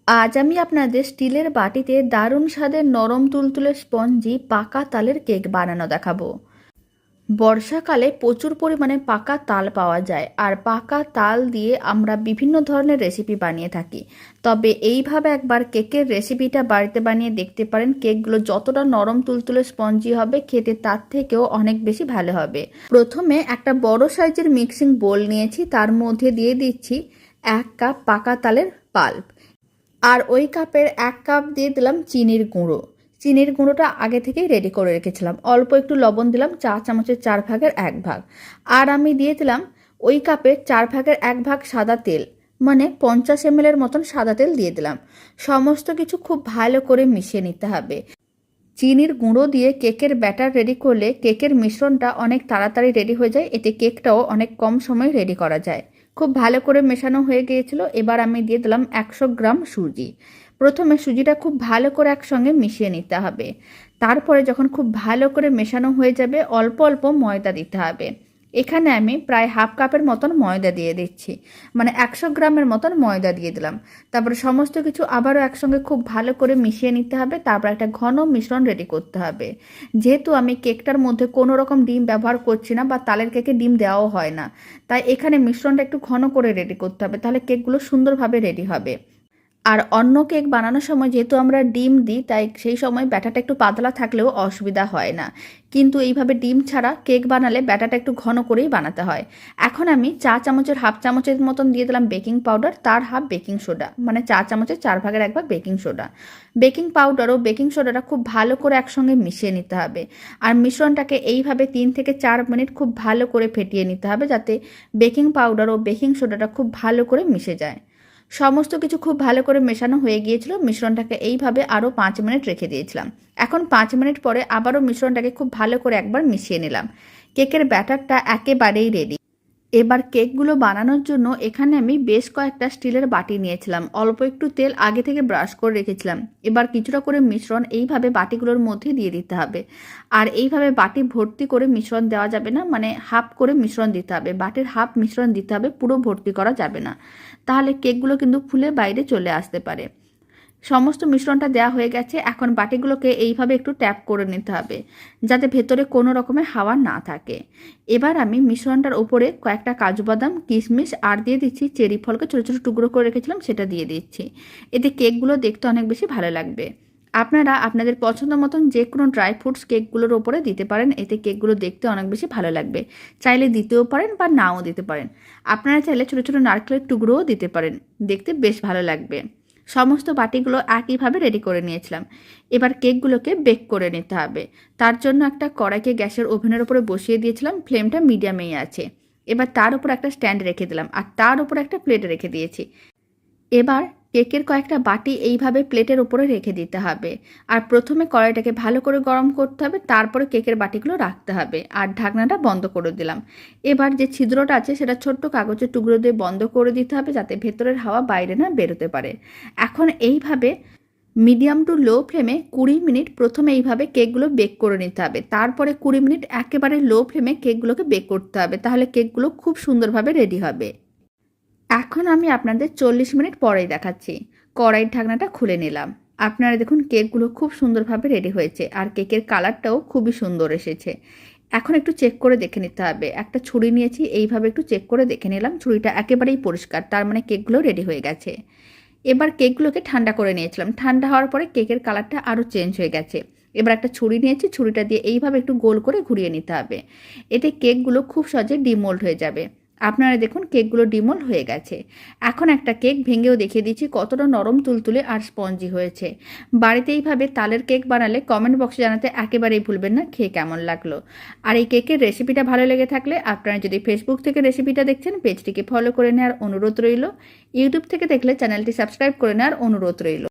আজ আমি আপনাদের স্টিলের বাটিতে দারুণ স্বাদের নরম তুলতুলে স্পঞ্জি পাকা তালের কেক বানানো দেখাবো। বর্ষাকালে প্রচুর পরিমাণে পাকা তাল পাওয়া যায়, আর পাকা তাল দিয়ে আমরা বিভিন্ন ধরনের রেসিপি বানিয়ে থাকি। তবে এইভাবে একবার কেকের রেসিপিটা বাড়িতে বানিয়ে দেখতে পারেন। কেকগুলো যতটা নরম তুলতুলে স্পঞ্জি হবে, খেতে তার থেকেও অনেক বেশি ভালো হবে। প্রথমে একটা বড় সাইজের মিক্সিং বোল নিয়েছি, তার মধ্যে দিয়ে দিচ্ছি 1 কাপ পাকা তালের পাল্প। আর ওই কাপের 1 কাপ দিয়ে দিলাম চিনির গুঁড়ো। চিনির গুঁড়োটা আগে থেকেই রেডি করে রেখেছিলাম। অল্প একটু লবণ দিলাম, চা চামচের 4 ভাগের 1 ভাগ। আর আমি দিয়ে দিলাম ওই কাপের 4 ভাগের 1 ভাগ সাদা তেল, মানে 50 ml মতন সাদা তেল দিয়ে দিলাম। সমস্ত কিছু খুব ভালো করে মিশিয়ে নিতে হবে। চিনির গুঁড়ো দিয়ে কেকের ব্যাটার রেডি করলে কেকের মিশ্রণটা অনেক তাড়াতাড়ি রেডি হয়ে যায়, এতে কেকটাও অনেক কম সময়ে রেডি করা যায়। খুব ভালো করে মেশানো হয়ে গিয়েছিল। এবার আমি দিয়ে দিলাম 100 গ্রাম সুজি। প্রথমে সুজিটা খুব ভালো করে একসঙ্গে মিশিয়ে নিতে হবে। তারপরে যখন খুব ভালো করে মেশানো হয়ে যাবে, অল্প অল্প ময়দা দিতে হবে। এখানে আমি প্রায় হাফ কাপের মতন ময়দা দিয়ে দিচ্ছি, মানে 100 গ্রামের মতন ময়দা দিয়ে দিলাম। তারপরে সমস্ত কিছু আবারও একসঙ্গে খুব ভালো করে মিশিয়ে নিতে হবে। তারপর একটা ঘন মিশ্রণ রেডি করতে হবে। যেহেতু আমি কেকটার মধ্যে কোনো রকম ডিম ব্যবহার করছি না, বা তালের কেকে ডিম দেওয়াও হয় না, তাই এখানে মিশ্রণটা একটু ঘন করে রেডি করতে হবে, তাহলে কেকগুলো সুন্দরভাবে রেডি হবে। আর অন্য কেক বানানোর সময় যেহেতু আমরা ডিম দিই, তাই সেই সময় ব্যাটারটা একটু পাতলা থাকলেও অসুবিধা হয় না। কিন্তু এইভাবে ডিম ছাড়া কেক বানালে ব্যাটারটা একটু ঘন করেই বানাতে হয়। এখন আমি চা চামচের হাফ চামচের মতন দিয়ে দিলাম বেকিং পাউডার, তার হাফ বেকিং সোডা, মানে চা চামচের 4 ভাগের 1 ভাগ বেকিং সোডা। বেকিং পাউডার ও বেকিং সোডাটা খুব ভালো করে একসঙ্গে মিশিয়ে নিতে হবে। আর মিশ্রণটাকে এইভাবে 3 থেকে 4 মিনিট খুব ভালো করে ফেটিয়ে নিতে হবে, যাতে বেকিং পাউডার ও বেকিং সোডাটা খুব ভালো করে মিশে যায়। সমস্ত কিছু খুব ভালো করে মেশানো হয়ে গিয়েছিল। মিশ্রণটাকে এইভাবে আরও 5 মিনিট রেখে দিয়েছিলাম। এখন 5 মিনিট পরে আবারও মিশ্রণটাকে খুব ভালো করে একবার মিশিয়ে নিলাম। কেকের ব্যাটারটা একেবারেই রেডি। এবার কেকগুলো বানানোর জন্য এখানে আমি বেশ কয়েকটা স্টিলের বাটি নিয়েছিলাম। অল্প একটু তেল আগে থেকে ব্রাশ করে রেখেছিলাম। এবার কিছুটা করে মিশ্রণ এইভাবে বাটিগুলোর মধ্যে দিয়ে দিতে হবে। আর এইভাবে বাটি ভর্তি করে মিশ্রণ দেওয়া যাবে না, মানে হাফ করে মিশ্রণ দিতে হবে। বাটির হাফ মিশ্রণ দিতে হবে, পুরো ভর্তি করা যাবে না, তাহলে কেকগুলো কিন্তু ফুলে বাইরে চলে আসতে পারে। সমস্ত মিশ্রণটা দেওয়া হয়ে গেছে। এখন বাটিগুলোকে এইভাবে একটু ট্যাপ করে নিতে হবে, যাতে ভেতরে কোনো রকমের হাওয়া না থাকে। এবার আমি মিশ্রণটার উপরে কয়েকটা কাজু বাদাম, কিশমিশ আর দিয়ে দিচ্ছি চেরি ফলকে ছোটো ছোটো টুকরো করে রেখেছিলাম, সেটা দিয়ে দিচ্ছি। এতে কেকগুলো দেখতে অনেক বেশি ভালো লাগবে। আপনারা আপনাদের পছন্দ মতন যে কোনো ড্রাই ফ্রুটস কেকগুলোর ওপরে দিতে পারেন, এতে কেকগুলো দেখতে অনেক বেশি ভালো লাগবে। চাইলে দিতেও পারেন বা নাও দিতে পারেন। আপনারা চাইলে ছোটো ছোটো নারকেলের টুকরোও দিতে পারেন, দেখতে বেশ ভালো লাগবে। সমস্ত বাটিগুলো একইভাবে রেডি করে নিয়েছিলাম। এবার কেকগুলোকে বেক করে নিতে হবে। তার জন্য একটা কড়াইকে গ্যাসের ওভেনের উপরে বসিয়ে দিয়েছিলাম, ফ্লেমটা মিডিয়ামেই আছে। এবার তার উপর একটা স্ট্যান্ড রেখে দিলাম, আর তার উপর একটা প্লেট রেখে দিয়েছি। এবার কেকের কয়েকটা বাটি এইভাবে প্লেটের উপরে রেখে দিতে হবে। আর প্রথমে কড়াইটাকে ভালো করে গরম করতে হবে, তারপরে কেকের বাটিগুলো রাখতে হবে। আর ঢাকনাটা বন্ধ করে দিলাম। এবার যে ছিদ্রটা আছে সেটা ছোট্ট কাগজের টুকরো দিয়ে বন্ধ করে দিতে হবে, যাতে ভেতরের হাওয়া বাইরে না বেরোতে পারে। এখন এইভাবে মিডিয়াম টু লো ফ্লেমে 20 মিনিট প্রথমে এইভাবে কেকগুলো বেক করে নিতে হবে। তারপরে 20 মিনিট একেবারে লো ফ্লেমে কেকগুলোকে বেক করতে হবে, তাহলে কেকগুলো খুব সুন্দরভাবে রেডি হবে। এখন আমি আপনাদের 40 মিনিট পরেই দেখাচ্ছি। কড়াইয়ের ঢাকনাটা খুলে নিলাম। আপনারা দেখুন কেকগুলো খুব সুন্দরভাবে রেডি হয়েছে, আর কেকের কালারটাও খুবই সুন্দর এসেছে। এখন একটু চেক করে দেখে নিতে হবে। একটা ছুরি নিয়েছি, এইভাবে একটু চেক করে দেখে নিলাম। ছুরিটা একেবারেই পরিষ্কার, তার মানে কেকগুলো রেডি হয়ে গেছে। এবার কেকগুলোকে ঠান্ডা করে নিয়েছিলাম। ঠান্ডা হওয়ার পরে কেকের কালারটা আরও চেঞ্জ হয়ে গেছে। এবার একটা ছুরি নিয়েছি, ছুরিটা দিয়ে এইভাবে একটু গোল করে ঘুরিয়ে নিতে হবে। এতে কেকগুলো খুব সহজে ডিমোল্ড হয়ে যাবে। আপনারা দেখুন কেকগুলো ডিমোল্ড হয়ে গেছে। এখন একটা কেক ভেঙেও দেখিয়ে দিচ্ছি কতটা নরম তুলতুলে আর স্পঞ্জি হয়েছে। বাড়িতে এইভাবে তালের কেক বানালে কমেন্ট বক্সে জানাতে একেবারেই ভুলবেন না খেয়ে কেমন লাগলো। আর এই কেকের রেসিপিটা ভালো লেগে থাকলে আপনারা যদি ফেসবুক থেকে রেসিপিটা দেখছেন, পেজটিকে ফলো করে নেওয়ার অনুরোধ রইল। ইউটিউব থেকে দেখলে চ্যানেলটি সাবস্ক্রাইব করে নেওয়ার অনুরোধ রইল।